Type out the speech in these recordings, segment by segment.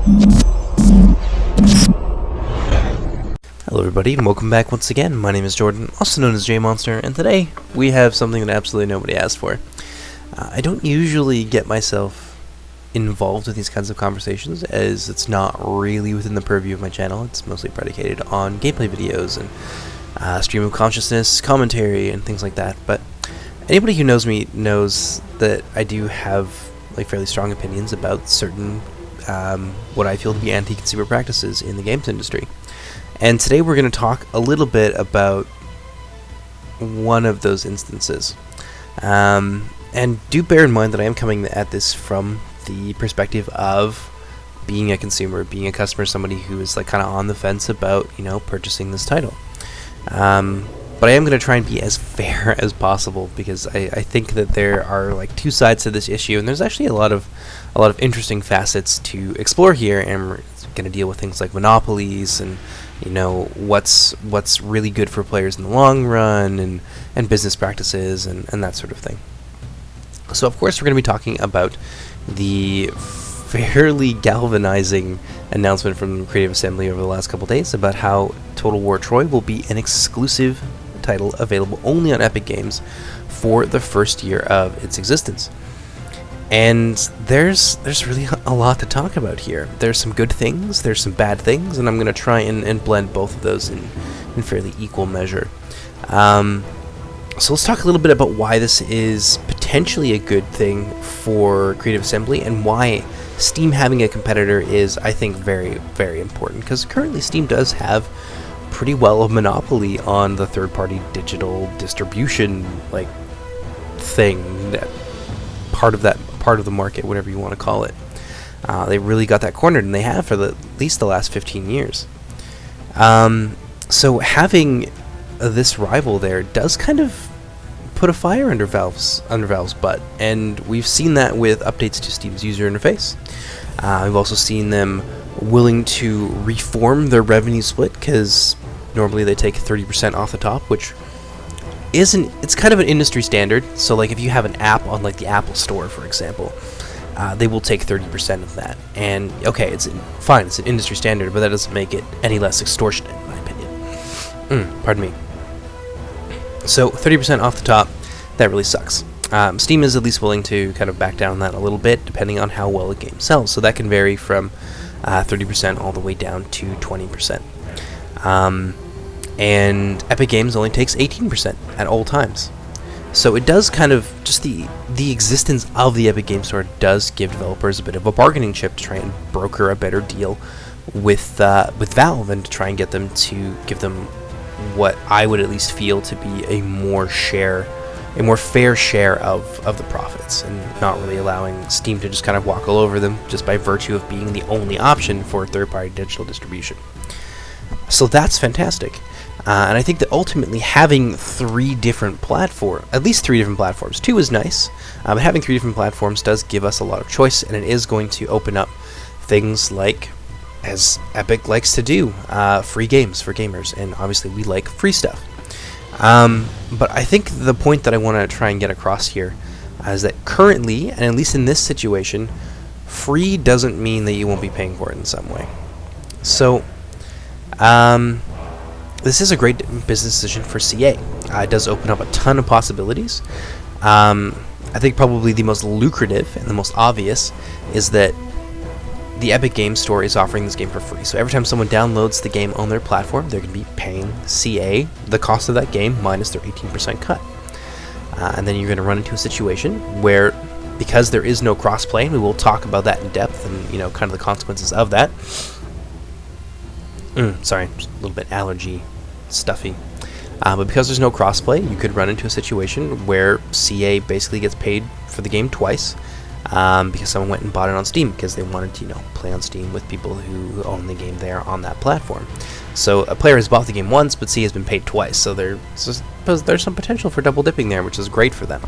Hello everybody, and welcome back once again. My name is Jordan, also known as JMonster, and today we have something that absolutely nobody asked for. I don't usually get myself involved with these kinds of conversations, as it's not really within the purview of my channel. It's mostly predicated on gameplay videos and stream of consciousness, commentary, and things like that. But anybody who knows me knows that I do have like fairly strong opinions about certain what I feel to be anti-consumer practices in the games industry. And today we're going to talk a little bit about one of those instances. And do bear in mind that I am coming at this from the perspective of being a consumer, being a customer, somebody who is like kind of on the fence about, purchasing this title. But I am going to try and be as fair as possible, because I think that there are like two sides to this issue, and there's actually a lot of interesting facets to explore here, and we're going to deal with things like monopolies and what's really good for players in the long run, and business practices and that sort of thing. So of course we're going to be talking about the fairly galvanizing announcement from Creative Assembly over the last couple days about how Total War Troy will be an exclusive title available only on Epic Games for the first year of its existence. And there's really a lot to talk about here. There's some good things, there's some bad things, and I'm going to try and blend both of those in fairly equal measure. So let's talk a little bit about why this is potentially a good thing for Creative Assembly, and why Steam having a competitor is, I think, very, very important. Because currently Steam does have pretty well a monopoly on the third-party digital distribution thing, that part of the market, whatever you want to call it. They really got that cornered, and they have for at least the last 15 years. So having this rival there does kind of put a fire under Valve's butt, and we've seen that with updates to Steam's user interface. We've also seen them willing to reform their revenue split, because normally they take 30% off the top, which it's kind of an industry standard. So like if you have an app on like the Apple Store, for example, they will take 30% of that. And okay, it's fine, it's an industry standard, but that doesn't make it any less extortionate, in my opinion. Pardon me. So 30% off the top, that really sucks. Steam is at least willing to kind of back down on that a little bit, depending on how well a game sells. So that can vary from 30% all the way down to 20%. And Epic Games only takes 18% at all times. So it does kind of, just the existence of the Epic Games Store does give developers a bit of a bargaining chip to try and broker a better deal with Valve, and to try and get them to give them what I would at least feel to be a more fair share of the profits, and not really allowing Steam to just kind of walk all over them just by virtue of being the only option for third-party digital distribution. So that's fantastic. And I think that ultimately having at least three different platforms, two is nice, but having three different platforms does give us a lot of choice, and it is going to open up things like, as Epic likes to do, free games for gamers, and obviously we like free stuff. But I think the point that I want to try and get across here is that currently, and at least in this situation, free doesn't mean that you won't be paying for it in some way. So, this is a great business decision for CA. It does open up a ton of possibilities. I think probably the most lucrative and the most obvious is that the Epic Games Store is offering this game for free. So every time someone downloads the game on their platform, they're going to be paying CA the cost of that game minus their 18% cut. And then you're going to run into a situation where, because there is no crossplay, and we will talk about that in depth, and kind of the consequences of that. Sorry, just a little bit allergy stuffy. But because there's no crossplay, you could run into a situation where CA basically gets paid for the game twice, because someone went and bought it on Steam because they wanted to, play on Steam with people who own the game there on that platform. So a player has bought the game once, but CA has been paid twice. So there's some potential for double dipping there, which is great for them,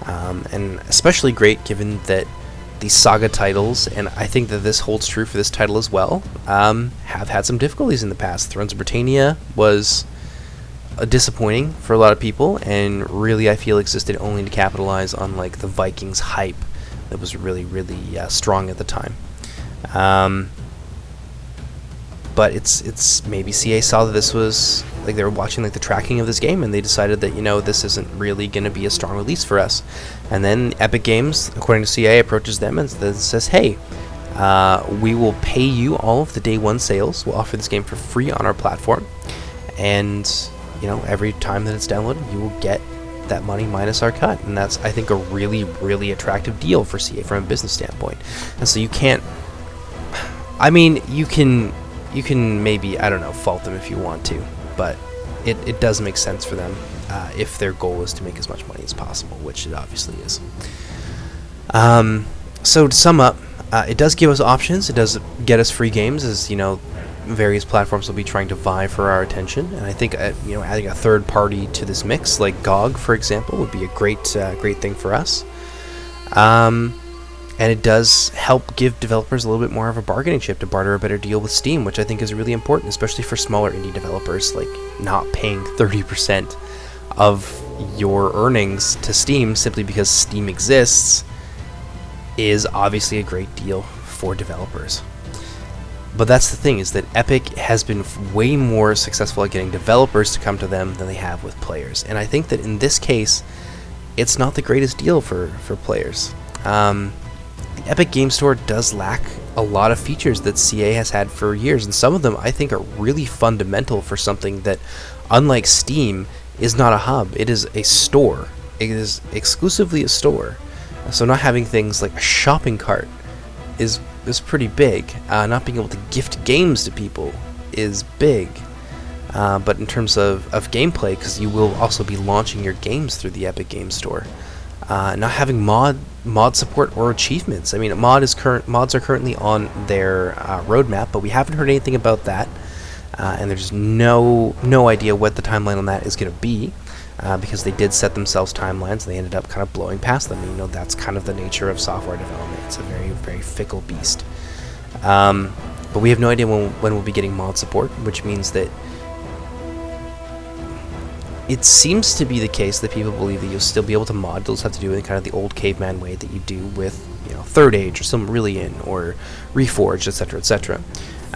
and especially great given that these Saga titles, and I think that this holds true for this title as well, have had some difficulties in the past. Thrones of Britannia was disappointing for a lot of people, and really I feel existed only to capitalize on like the Vikings hype that was really, really strong at the time. But it's maybe CA saw that this was, like, they were watching like the tracking of this game, and they decided that, you know, this isn't really going to be a strong release for us. And then Epic Games, according to CA, approaches them and says, hey, we will pay you all of the day one sales. We'll offer this game for free on our platform, and, you know, every time that it's downloaded, you will get that money minus our cut. And that's, I think, a really, really attractive deal for CA from a business standpoint. And so you can't, I mean, you can maybe, I don't know, fault them if you want to, but it does make sense for them if their goal is to make as much money as possible, which it obviously is. So to sum up, it does give us options. It does get us free games, as, you know, various platforms will be trying to vie for our attention. And I think, you know, adding a third party to this mix, like GOG, for example, would be a great thing for us. And it does help give developers a little bit more of a bargaining chip to barter a better deal with Steam, which I think is really important, especially for smaller indie developers. Like, not paying 30% of your earnings to Steam simply because Steam exists is obviously a great deal for developers. But that's the thing, is that Epic has been way more successful at getting developers to come to them than they have with players. And I think that in this case, it's not the greatest deal for players. The Epic Game Store does lack a lot of features that CA has had for years, and some of them I think are really fundamental for something that, unlike Steam, is not a hub. It is a store. It is exclusively a store. So not having things like a shopping cart is pretty big. Not being able to gift games to people is big. But in terms of gameplay, because you will also be launching your games through the Epic Game Store, not having mod support or achievements. I mean, mods are currently on their roadmap, but we haven't heard anything about that, and there's no idea what the timeline on that is going to be, because they did set themselves timelines and they ended up kind of blowing past them. And, you know, that's kind of the nature of software development. It's a very, very fickle beast. But we have no idea when we'll be getting mod support, which means that it seems to be the case that people believe that you'll still be able to mod. You'll just have to do it in kind of the old caveman way that you do with, you know, Third Age or Silmarillion or Reforged, etc., etc.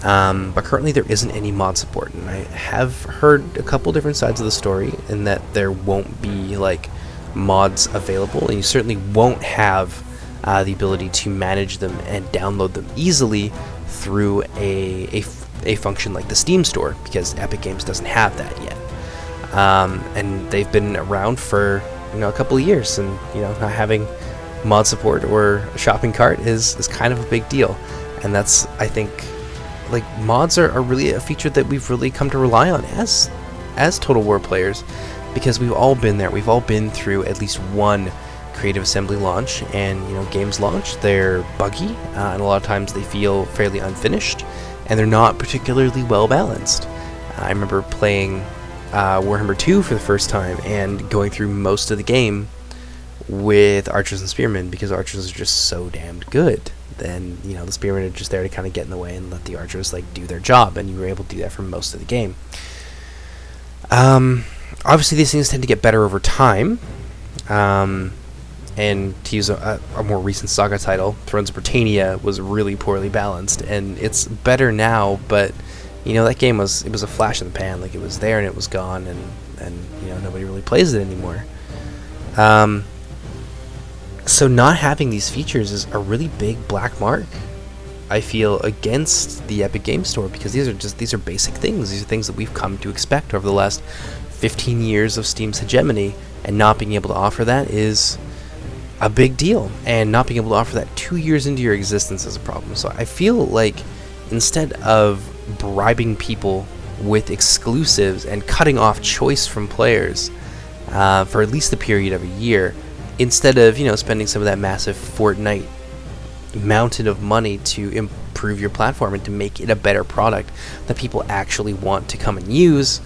But currently there isn't any mod support, and I have heard a couple different sides of the story in that there won't be, like, mods available, and you certainly won't have the ability to manage them and download them easily through a function like the Steam Store, because Epic Games doesn't have that yet. And they've been around for, you know, a couple of years, and, you know, not having mod support or a shopping cart is kind of a big deal. And that's, I think, like, mods are really a feature that we've really come to rely on as Total War players, because we've all been there. We've all been through at least one Creative Assembly launch, and, you know, games launch, they're buggy, and a lot of times they feel fairly unfinished, and they're not particularly well balanced. I remember playing Warhammer 2 for the first time and going through most of the game with archers and spearmen, because archers are just so damned good. Then, you know, the spearmen are just there to kind of get in the way and let the archers, like, do their job, and you were able to do that for most of the game. Obviously these things tend to get better over time, and to use a more recent Saga title, Thrones of Britannia was really poorly balanced, and it's better now, but, you know, that game was a flash in the pan. Like, it was there and it was gone, and you know, nobody really plays it anymore. So not having these features is a really big black mark, I feel, against the Epic Game Store, because these are basic things. These are things that we've come to expect over the last 15 years of Steam's hegemony, and not being able to offer that is a big deal. And not being able to offer that 2 years into your existence is a problem. So I feel like, instead of bribing people with exclusives and cutting off choice from players for at least the period of a year, instead of, you know, spending some of that massive Fortnite mountain of money to improve your platform and to make it a better product that people actually want to come and use,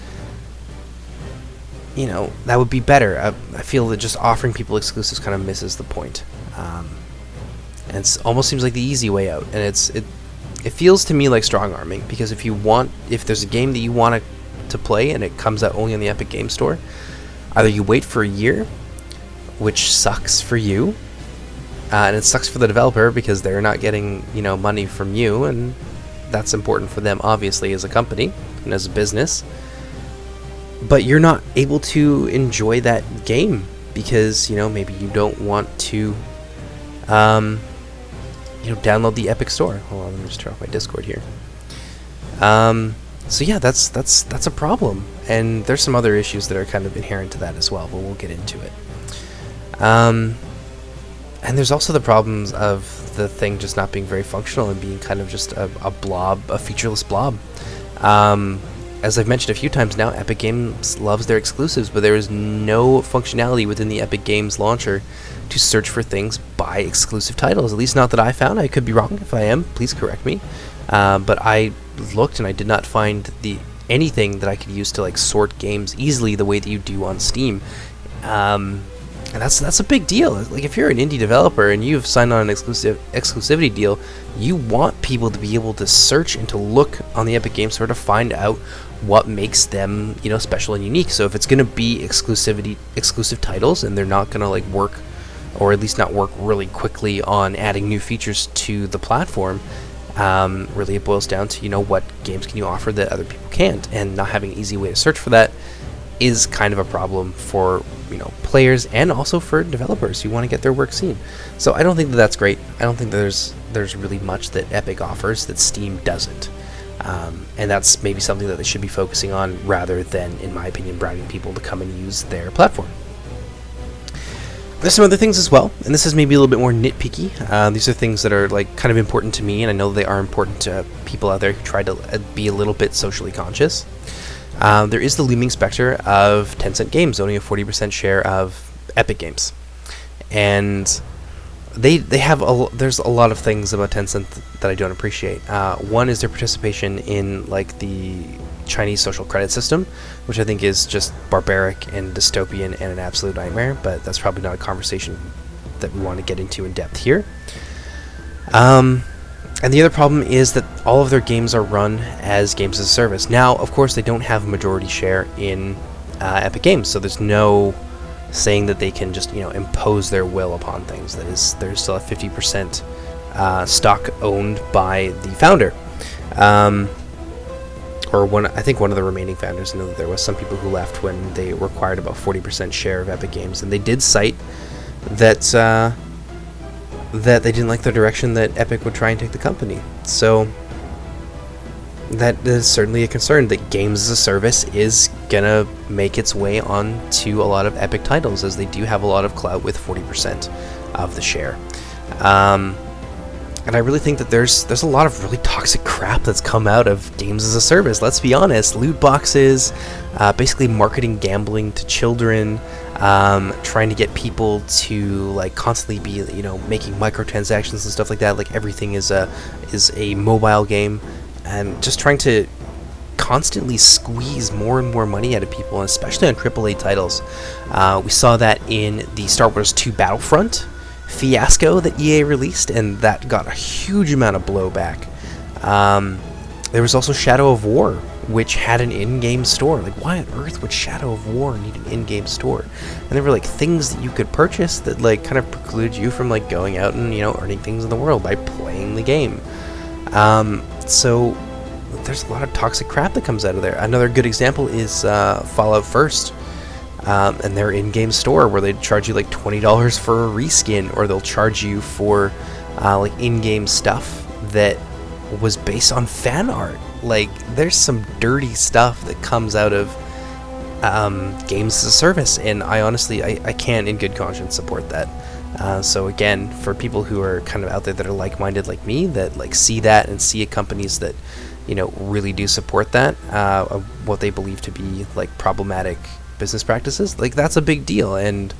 you know, that would be better. I feel that just offering people exclusives kind of misses the point, and it almost seems like the easy way out. And it feels to me like strong arming, because if there's a game that you want to play and it comes out only on the Epic Game Store, either you wait for a year, which sucks for you, and it sucks for the developer because they're not getting, you know, money from you, and that's important for them obviously as a company and as a business. But you're not able to enjoy that game because, you know, maybe you don't want to, you know, download the Epic Store. Hold on, let me just turn off my Discord here. So yeah, that's a problem, and there's some other issues that are kind of inherent to that as well, but we'll get into it. And there's also the problems of the thing just not being very functional and being kind of just a blob, a featureless blob. As I've mentioned a few times now, Epic Games loves their exclusives, but there is no functionality within the Epic Games launcher to search for things by exclusive titles, at least not that I found. I could be wrong. If I am, please correct me. But I looked and I did not find anything that I could use to like sort games easily the way that you do on Steam. And that's a big deal. Like, if you're an indie developer and you've signed on an exclusivity deal, you want people to be able to search and to look on the Epic Games Store to find out what makes them, you know, special and unique. So if it's going to be exclusive titles, and they're not going to like work, or at least not work really quickly on adding new features to the platform, really it boils down to, you know, what games can you offer that other people can't, and not having an easy way to search for that is kind of a problem for, you know, players and also for developers who want to get their work seen. So I don't think that that's great. I don't think there's really much that Epic offers that Steam doesn't, and that's maybe something that they should be focusing on rather than, in my opinion, bribing people to come and use their platform. There's some other things as well, and this is maybe a little bit more nitpicky. These are things that are like kind of important to me, and I know they are important to people out there who try to be a little bit socially conscious. There is the looming specter of Tencent Games owning a 40% share of Epic Games, and they have there's a lot of things about Tencent that I don't appreciate. One is their participation in like the Chinese social credit system, which I think is just barbaric and dystopian and an absolute nightmare, but that's probably not a conversation that we want to get into in depth here. And the other problem is that all of their games are run as games as a service. Now, of course, they don't have a majority share in Epic Games, so there's no saying that they can just, you know, impose their will upon things. That is, there's still a 50% stock owned by the founder, or I think one of the remaining founders. I know that there was some people who left when they required about 40% share of Epic Games, and they did cite that that they didn't like the direction that Epic would try and take the company. So that is certainly a concern, that games as a service is gonna make its way onto a lot of Epic titles, as they do have a lot of clout with 40% of the share. And I really think that there's a lot of really toxic crap that's come out of games as a service. Let's be honest, loot boxes, basically marketing gambling to children, trying to get people to like constantly be, you know, making microtransactions and stuff like that. Like everything is a mobile game, and just trying to constantly squeeze more and more money out of people, and especially on AAA titles. We saw that in the Star Wars 2 Battlefront fiasco that EA released, and that got a huge amount of blowback. There was also Shadow of War, which had an in-game store. Like, why on earth would Shadow of War need an in-game store? And there were like things that you could purchase that like kind of preclude you from like going out and, you know, earning things in the world by playing the game. So there's a lot of toxic crap that comes out of there. Another good example is Fallout First. And their in-game store, where they charge you like $20 for a reskin, or they'll charge you for like in-game stuff that was based on fan art. Like, there's some dirty stuff that comes out of games as a service, and I honestly I can't in good conscience support that. So again, for people who are kind of out there that are like-minded like me, that like see that and see companies that, you know, really do support that, what they believe to be like problematic business practices, like that's a big deal. And,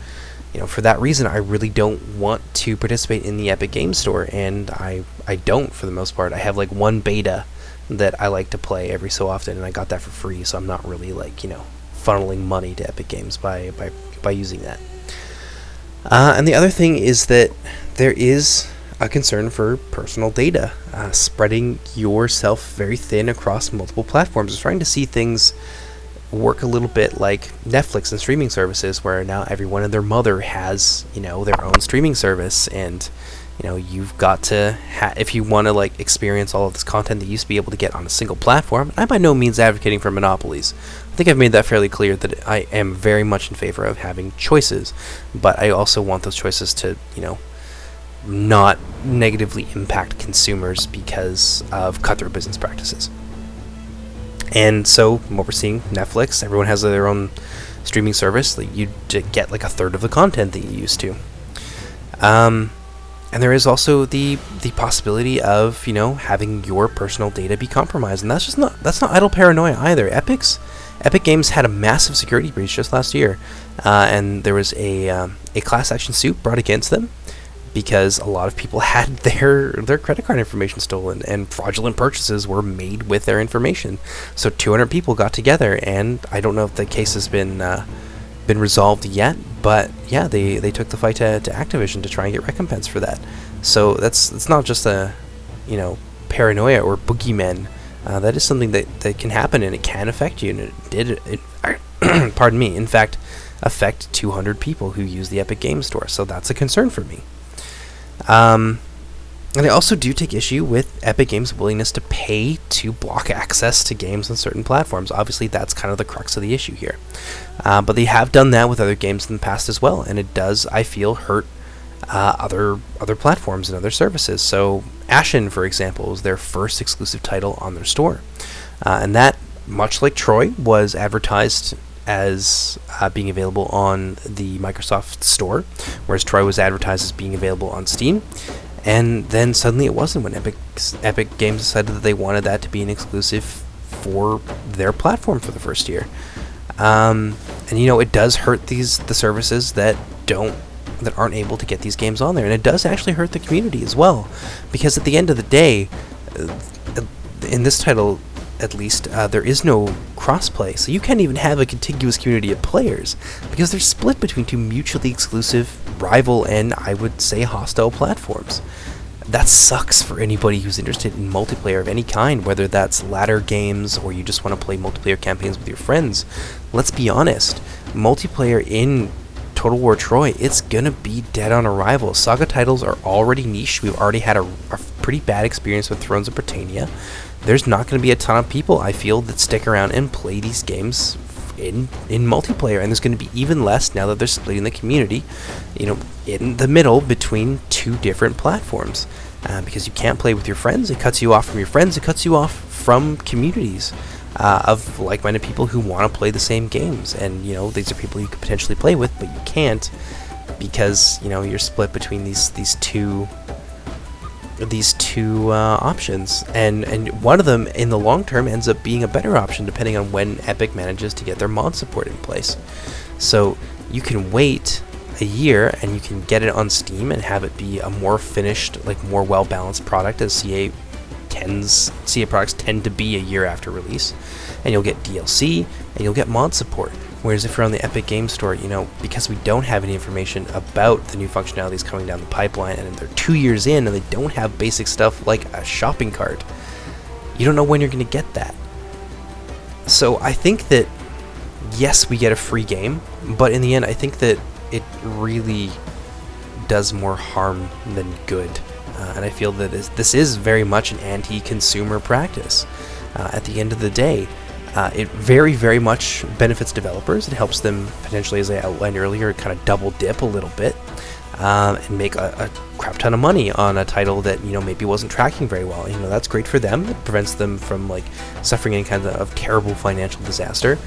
you know, for that reason, I really don't want to participate in the Epic Games Store, and I don't, for the most part. I have like one beta that I like to play every so often, and I got that for free, so I'm not really like, you know, funneling money to Epic Games by using that. And the other thing is that there is a concern for personal data, spreading yourself very thin across multiple platforms. Trying to see things work a little bit like Netflix and streaming services, where now everyone and their mother has, their own streaming service, and you've got to if you want to like experience all of this content that you used to be able to get on a single platform. I'm by no means advocating for monopolies. I think I've made that fairly clear, that I am very much in favor of having choices, but I also want those choices to not negatively impact consumers because of cutthroat business practices. And so what we're seeing, Netflix, everyone has their own streaming service. Like, you get like a third of the content that you used to. And there is also the possibility of having your personal data be compromised, and that's not idle paranoia either. Epic Games had a massive security breach just last year, and there was a class action suit brought against them because a lot of people had their credit card information stolen, and fraudulent purchases were made with their information. So 200 people got together, and I don't know if the case has been resolved yet, but yeah, they took the fight to Activision to try and get recompense for that. So it's not just a paranoia or boogeymen. That is something that can happen, and it can affect you, and it pardon me, in fact, affect 200 people who use the Epic Games Store. So that's a concern for me. And I also do take issue with Epic Games' willingness to pay to block access to games on certain platforms. Obviously, that's kind of the crux of the issue here. But they have done that with other games in the past as well, and it does, I feel, hurt other platforms and other services. So Ashen, for example, was their first exclusive title on their store. And that, much like Troy, was advertised as being available on the Microsoft Store, whereas Troy was advertised as being available on Steam. And then suddenly it wasn't, when Epic Games decided that they wanted that to be an exclusive for their platform for the first year. And it does hurt the services that aren't able to get these games on there, and it does actually hurt the community as well, because at the end of the day, in this title at least, there is no crossplay, so you can't even have a contiguous community of players because they're split between two mutually exclusive, rival, and I would say hostile platforms. That sucks for anybody who's interested in multiplayer of any kind, whether that's ladder games or you just want to play multiplayer campaigns with your friends. Let's be honest, multiplayer in Total War Troy, it's gonna be dead on arrival. Saga titles are already niche. We've already had a pretty bad experience with Thrones of Britannia. There's not going to be a ton of people, I feel, that stick around and play these games in multiplayer, and there's going to be even less now that they're splitting the community, in the middle between two different platforms, because you can't play with your friends. It cuts you off from your friends. It cuts you off from communities of like-minded people who want to play the same games, and these are people you could potentially play with, but you can't because you're split between these two options, and one of them in the long term ends up being a better option depending on when Epic manages to get their mod support in place. So you can wait a year and you can get it on Steam and have it be a more finished, like more well balanced product, as CA products tend to be a year after release, and you'll get DLC and you'll get mod support. Whereas if you're on the Epic Games Store, because we don't have any information about the new functionalities coming down the pipeline, and they're 2 years in and they don't have basic stuff like a shopping cart, you don't know when you're going to get that. So I think that, yes, we get a free game, but in the end, I think that it really does more harm than good. And I feel that this is very much an anti-consumer practice. At the end of the day, it very, very much benefits developers. It helps them potentially, as I outlined earlier, kind of double dip a little bit and make a crap ton of money on a title that maybe wasn't tracking very well. That's great for them. It prevents them from suffering any kind of terrible financial disaster.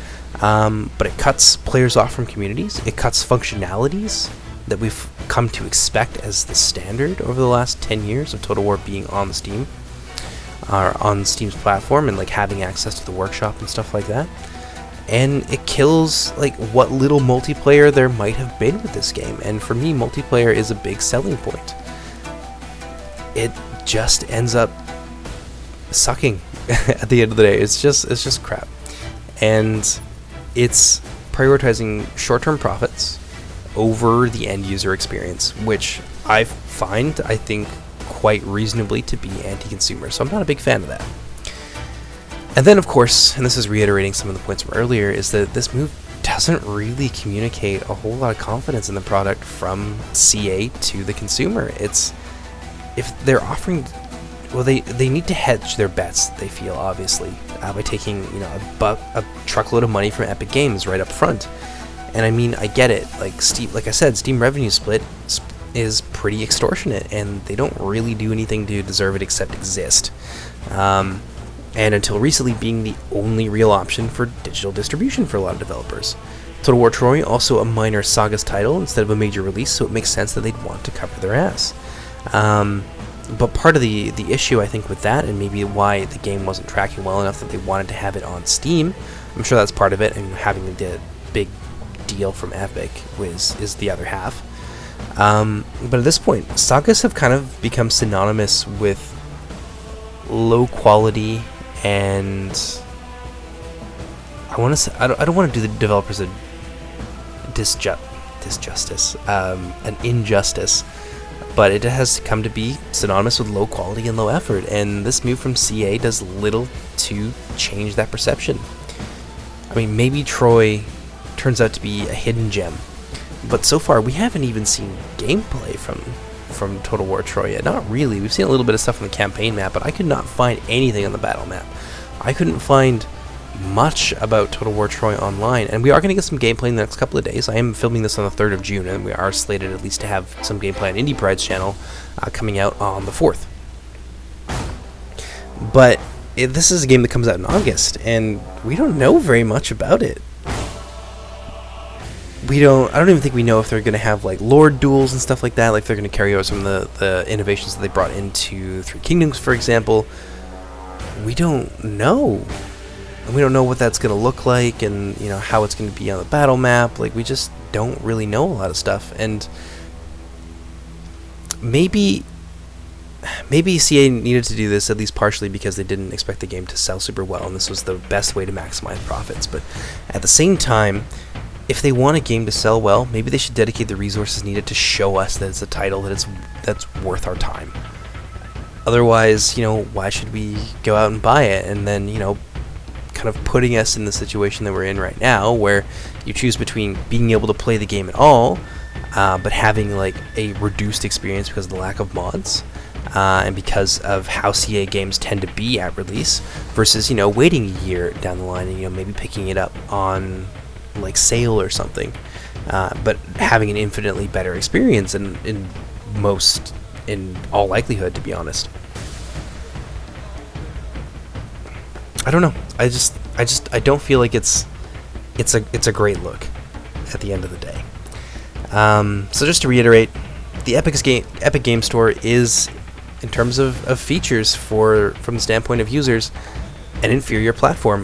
But it cuts players off from communities. It cuts functionalities that we've come to expect as the standard over the last 10 years of Total War being on Steam. On Steam's platform and having access to the workshop and stuff like that, and it kills what little multiplayer there might have been with this game. And for me, multiplayer is a big selling point. It just ends up sucking at the end of the day. It's just crap, and it's prioritizing short-term profits over the end user experience, which I think quite reasonably to be anti-consumer, so I'm not a big fan of that. And then, of course, and this is reiterating some of the points from earlier, is that this move doesn't really communicate a whole lot of confidence in the product from CA to the consumer. It's, if they're offering, well, they need to hedge their bets, they feel, obviously, by taking, you know, a truckload of money from Epic Games right up front. And I mean, I get it. Like Steam, like I said, Steam revenue split is pretty extortionate, and they don't really do anything to deserve it except exist. And until recently being the only real option for digital distribution for a lot of developers. Total War Troy, also a minor Sagas title instead of a major release, so it makes sense that they'd want to cover their ass. But part of the issue, I think, with that, and maybe why the game wasn't tracking well enough that they wanted to have it on Steam, I'm sure that's part of it, and having the big deal from Epic is the other half. But at this point, Sagas have kind of become synonymous with low quality, and I want to say, I don't want to do the developers a disjustice, an injustice, but it has come to be synonymous with low quality and low effort, and this move from CA does little to change that perception. I mean, maybe Troy turns out to be a hidden gem, but so far we haven't even seen gameplay from Total War Troy yet. Not really. We've seen a little bit of stuff on the campaign map, but I could not find anything on the battle map. I couldn't find much about Total War Troy online, and we are going to get some gameplay in the next couple of days. I am filming this on the 3rd of June, and we are slated at least to have some gameplay on Indie Pride's channel coming out on the 4th. But this is a game that comes out in August, and we don't know very much about it. I don't even think we know if they're going to have like Lord duels and stuff like that, like they're going to carry over some of the innovations that they brought into Three Kingdoms, for example. We don't know. And we don't know what that's going to look like, and you know how it's going to be on the battle map. Like, we just don't really know a lot of stuff. And maybe CA needed to do this, at least partially, because they didn't expect the game to sell super well, and this was the best way to maximize profits. But at the same time, if they want a game to sell well, maybe they should dedicate the resources needed to show us that it's a title that's worth our time. Otherwise, you know, why should we go out and buy it? And then, you know, kind of putting us in the situation that we're in right now, where you choose between being able to play the game at all, but having like a reduced experience because of the lack of mods, and because of how CA games tend to be at release, versus, you know, waiting a year down the line and, you know, maybe picking it up on like sale or something, but having an infinitely better experience in all likelihood, to be honest. I don't know. I don't feel like it's a great look at the end of the day. So just to reiterate, the Epic Game Store is, in terms of features from the standpoint of users, an inferior platform.